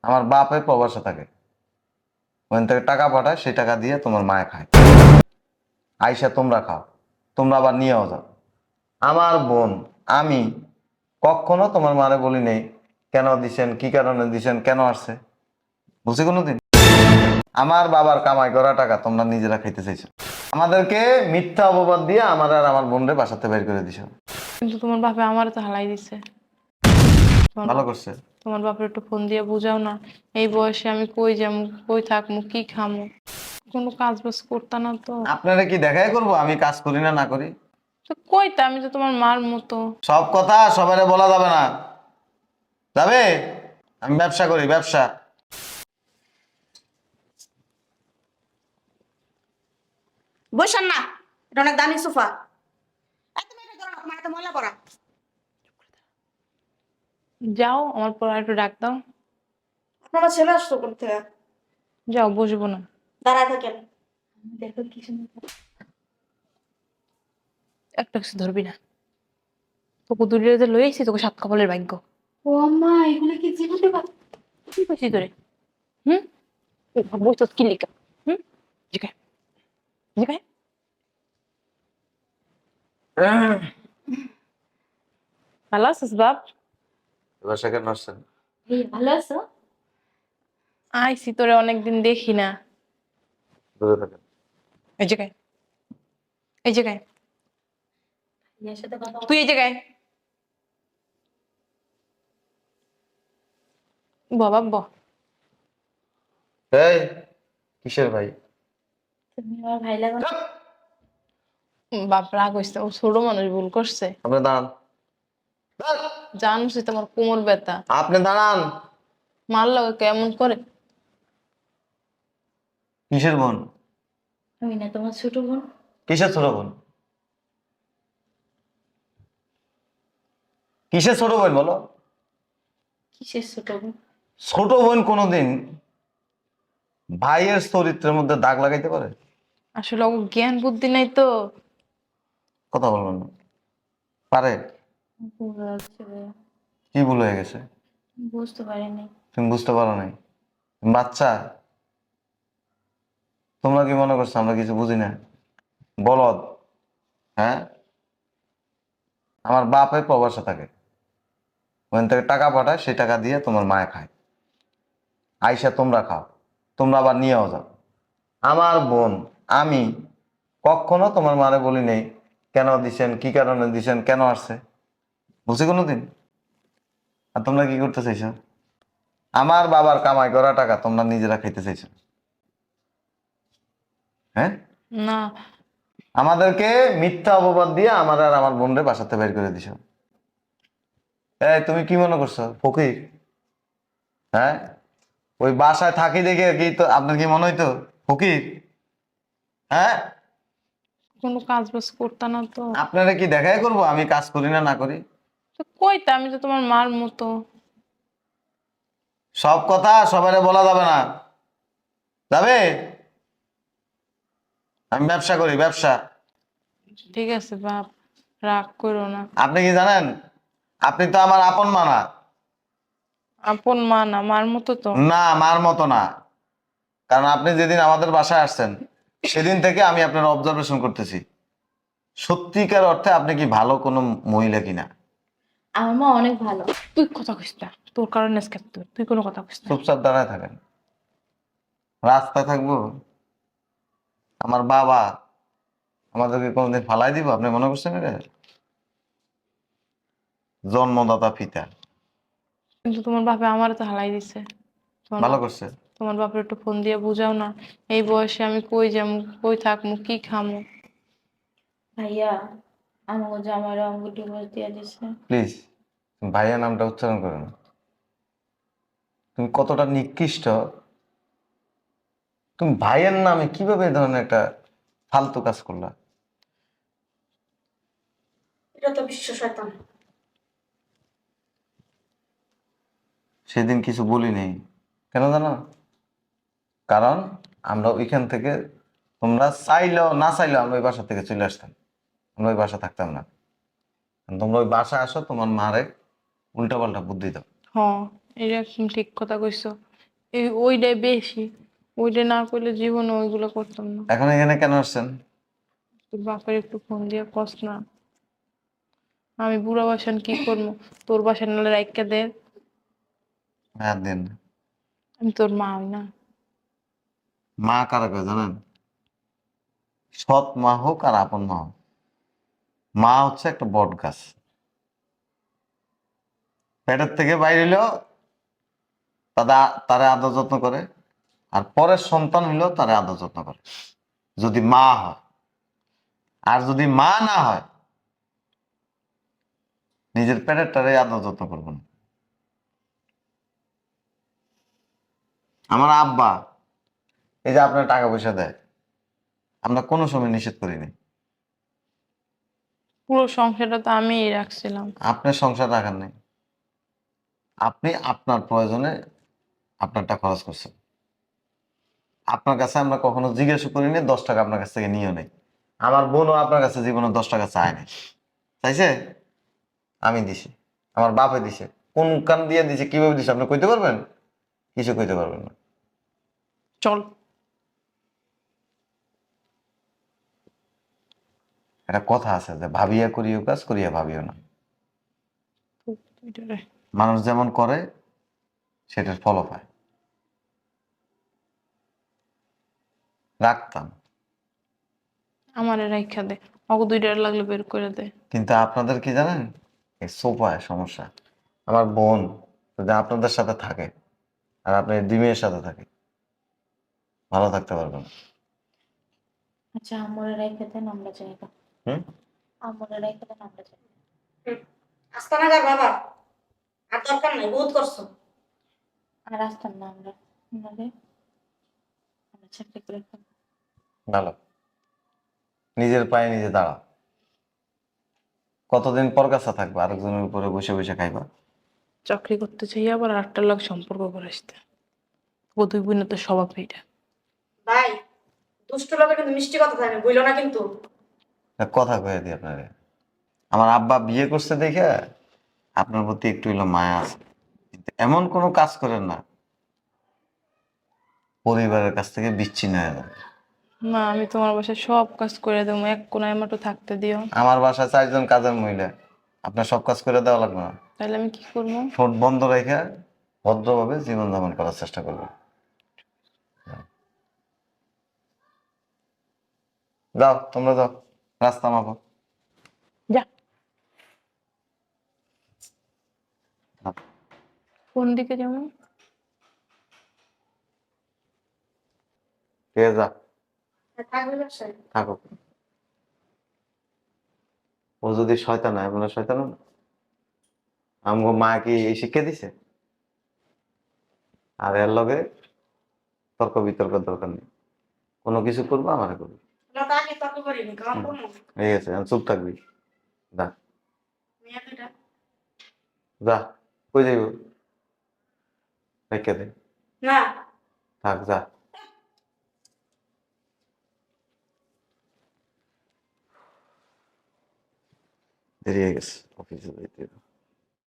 আমার বাপে প্রবাসে থাকে, ওখান থেকে টাকা পাঠায়, সেই টাকা দিয়ে তোমার মায়ে খায়। আইসা তোমরা খাও, তোমরা আবার নিয়েও যাও। আমার বোন, আমি কখনো তোমার মারে বলি নেই কেন দিছেন, কি কারণে দিছেন, কেন আসছে, বুঝি কোনোদিন? আমার বাবার কামাই করা টাকা তোমরা নিজেরা খাইতে চাইছো, আমাদেরকে মিথ্যা অপবাদ দিয়ে আমার আর আমার বোনরে বাসাতে বের করে দিছো। কিন্তু তোমার বাপে আমার তো হালাই দিছে। তোমার ভালো করছে। তোমার বাপের একটু ফোন দিয়ে বুঝাও না, এই বয়সে আমি কই যামু, কই থাকমু, কি খামু, কোনো কাজ বাজ করতা না তো। আপনারা কি দেখাই করবো আমি কাজ করি না না করি? তো কইতা, আমি তো তোমার মার মতো। সব কথা সবাই বলা যাবে না, যাবে? আমি ব্যবসা করি, ব্যবসা। বসেন না, এটা অনেক দামি সোফা। এত মেয়েটা করো না, তোমার এত ময়লা করা। যাও, আমার পর একটু ডাক দাও। আপনার ছেলে আসতো কোন থেকে? যাও, বসবো না। দাঁড়ায় থাকেন। দেখো কি সুন্দর। একটা কিছু ধরবি না, তোকে দূরে যে লই আইছি, তোকে সাত কপালের ভাগ্য। ও আম্মা, এগুলো কি জীবনে কি কইছি তোরে? হুম? বইতো কি লিখা? হুম? জিগায়, জিগায়। ভালো আছিস বাপ? ব্যবসা কেন আসছেন? এই ভালো আছো? আইছি, তোরে অনেকদিন দেখি না। দূরে থাকেন। এই জায়গায়, এই জায়গায়, ভাইয়ার সাথে কথা তুই এই জায়গায় বাবা ব। এই কিসের ভাই? তুমি আমার ভাই লাগো না? বাপ রাগ হইছে, ও ছোট মানুষ, ভুল করছে। আপনি দাঁড়ান, দাঁড়ান। জানছি তোমার কোমর ব্যথা, আপনি দাঁড়ান। মারলো কেমন করে? কিসের বোন? আমি না তোমার ছোট বোন। কিসের ছোট বোন? কিসের ছোট বোন বলো? কিসের ছোট বোন? ছোট বোন কোনোদিন ভাইয়ের চরিত্রের মধ্যে দাগ লাগাইতে পারে? আসলে ও জ্ঞান বুদ্ধি নাই তো। কথা বলবেন না। পারে? ভুল হচ্ছে ভাইয়া। কি ভুল হয়ে গেছে? বুঝতে পারিনি। তুমি বুঝতে পারো নাই? তুমি বাচ্চা। তোমরা কি মনে করছো আমরা কিছু বুঝি না? বলদ। হ্যাঁ, আমার বাপে প্রবাসে থাকে, ওখান থেকে টাকা পাঠায়, সেই টাকা দিয়ে তোমার মায়ে খায়। আইসা তোমরা খাও, তোমরা আবার নিয়েও যাও। আমার বোন, আমি কখনো তোমার মারে বলি নেই কেন দিছেন, কি কারণে দিছেন, কেন আসছে, বুঝি কোনোদিন? আর তোমরা কি করতে চাইছো? আমার বাবার কামাই করা টাকা তোমরা নিজেরা খাইতে চাইছো। হ্যাঁ, না, আমাদেরকে মিথ্যা অপবাদ দিয়ে আমার আর আমার বোনরে বাসাতে বের করে দিছো। এই তুমি কি মনে করছো ফকির? হ্যাঁ, ওই বাসায় থাকি দেখে কি তো আপনার কি মনে হইতো ফকির? হ্যাঁ, কোনো কাজ বাজ করতা না তো। আপনারা কি দেখাই করবো আমি কাজ করি না না করি? তো কইতা, আমি তো তোমার মার মতো। সব কথা সবাই বলা যাবে না, যাবে? আমি ব্যবসা করি, ব্যবসা। ঠিক আছে বাপ, রাগ করো না। আপনি কি জানেন, আপনি তো আমার আপন মা না। আপন মা না, মার মতো তো। না, মার মতো না। কারণ আপনি যেদিন আমাদের বাসায় আসছেন সেদিন থেকে আমি আপনার অবজারভেশন করতেছি, সত্যিকার অর্থে আপনি কি ভালো কোনো মহিলা কিনা। আমার মা অনেক ভালো। তুই কথা কইস না, তোর কারণে আজকে তুই তুই কোনো কথা কইস না। চুপচাপ দাঁড়ায় থাকেন। রাস্তায় থাকবো আমার বাবা, আমাদেরকে কোনোদিন ফালাই দিব আপনি মনে করছেন? এটা জন্মদাতা পিতা। কিন্তু তোমার বাপে আমার তো হালাই দিছে। তোমার ভালো বাপ করছে। তোমার বাপের একটু ফোন দিয়ে বুঝাও না, এই বয়সে আমি কই যামু, কই থাকমু, কি খামু। ভাইয়া, আমাকে জামাইরা আমাকে ডিভোর্স দিয়ে দিছে। প্লিজ ভাইয়া নামটা উচ্চারণ করেন। তুমি কতটা নিকৃষ্ট, তুমি ভাইয়ের নামে কিভাবে এই ধরনের একটা ফালতু কাজ করলা? এটা তো বিশ্ব শয়তান। সেদিন কিছু বলি নেই কেন জানো? কারণ আমরা ওইখান থেকে, তোমরা চাইলেও না চাইলেও আমরা ওই বাসা থেকে চলে আসতাম, আমরা ওই বাসা থাকতাম না। তোমরা ওই বাসা আসো, তোমার মারে উল্টা পাল্টা বুদ্ধি দাও। হ, এটা একদম ঠিক কথা কইছো। ওইটাই বেশি। ওইটা না করলে জীবনে ওইগুলো করতাম না। এখন এখানে কেন আসছেন? তোর বাপের একটু ফোন দিয়ে কস না। আমি বুড়া বাসান কি করবো? তোর বাসায় নাহলে রাইখা দে। হ্যাঁ দিন। আমি তোর মা হই না? মা কারা কয় জানেন? সৎ মা হোক আর আপন মা হোক, মা হচ্ছে একটা বট গাছ। পেটের থেকে বাইরে হইলেও তারে আদর যত্ন করে, আর পরের সন্তান হইলেও তারে আদর যত্ন করে, যদি মা হয়। আর যদি মা না হয়, নিজের পেটের টারে আদর যত্ন করবো না। আমার আব্বা এই যে আপনার টাকা পয়সা দেয়, আমরা কোনো সময় নিষেধ করিনি। পুরো সংসারটা তো আমিই রাখছিলাম। আপনার সংসার রাখার নেই, আপনি আপনার প্রয়োজনে আপনারটা খরচ করছেন। আপনার কাছে আমরা কখনো জিজ্ঞাসা করিনি 10 টাকা আপনার কাছ থেকে নিয়েও নেই। আমার বোনও আপনার কাছে জীবনে 10 টাকা চায়নি। চাইছে? আমি দিছি, আমার বাপে দিছে। কোন কান দিয়ে দিছে, কিভাবে দিছে আপনি কইতে পারবেন? কিছু কইতে পারবেন না। চল। একটা কথা আছে যে ভাবিয়া করিও কাজ, করিয়া ভাবিও না। ওইটারে। মানুষ যেমন করে সেটার ফলও পায়। রাখতাম, আমারে রাইখা দে। অগ 2 টাকা লাগলে বের করে দে। কিন্তু আপনাদের কি জানেন, এই সোফায় সমস্যা। আমার বোন যদি আপনাদের সাথে থাকে আর আপনি ডিমের সাথে থাকে, ভালো থাকতে পারবেন না। আচ্ছা আমরা রেখে দেন, আমরা যাইবা। হুম? আমরা রেখে দেন, আমরা যাইবা। আস্তানা যা বাবা, আর দরকার নাই, বহুত করছো। আর আসতাম না আমরা, নাহলে আমরা চাকরি করে খাবো। ভালো, নিজের পায়ে নিজে দাঁড়া। কতদিন পর কাছে থাকবা, আরেকজনের উপরে বসে বসে খাইবা? চাকরি করতে চাই আবার 8টার সম্পর্ক করে আসতে। ও 2 বোনের তো স্বভাব এইটা। ভাই, দুষ্ট লোকে কিন্তু মিষ্টি কথা থাকে, বইলো না কিন্তু। একটা কথা কয়ে দিই আপনারে, আমার আব্বা বিয়ে করছে দেখে আপনার প্রতি একটু হইলো মায়া আছে, কিন্তু এমন কোনো কাজ করেন না পরিবারের কাছ থেকে বিচ্ছিন্ন হয়ে যাবে। না, আমি তোমার বাসায় সব কাজ করে দেবো, এক কোনায় আমার তো থাকতে দিও। আমার বাসায় 4 জন কাজের মহিলা, আপনার সব কাজ করে দেওয়া লাগবে না। তাহলে আমি কি করবো? ঠোঁট বন্ধ রেখে ভদ্রভাবে জীবনযাপন করার চেষ্টা করবেন। যাও, তোমরা যাও, রাস্তা মাপো। যা। হ্যাঁ, কোন দিকে যাবো? ঠিক আছে, যা, থাকবে ব্যবসায়। থাকো। ও যদি শয়তান হয়, আপনার শয়তান না। আমগো মা কি এই শিক্ষা দিছে? আর এর লগে তর্ক বিতর্কের দরকার নেই। কোনো কিছু করবো আমারে করবো। আগে তর্ক করিনি, কারণ করবো ঠিক আছে, এখন চুপ থাকবি। যা, মেয়ে দুইটা। যা, কই যাইব? রেখে দে, না, থাক, যা। দেরি হয়ে গেছে, অফিসে যাইতে হবে।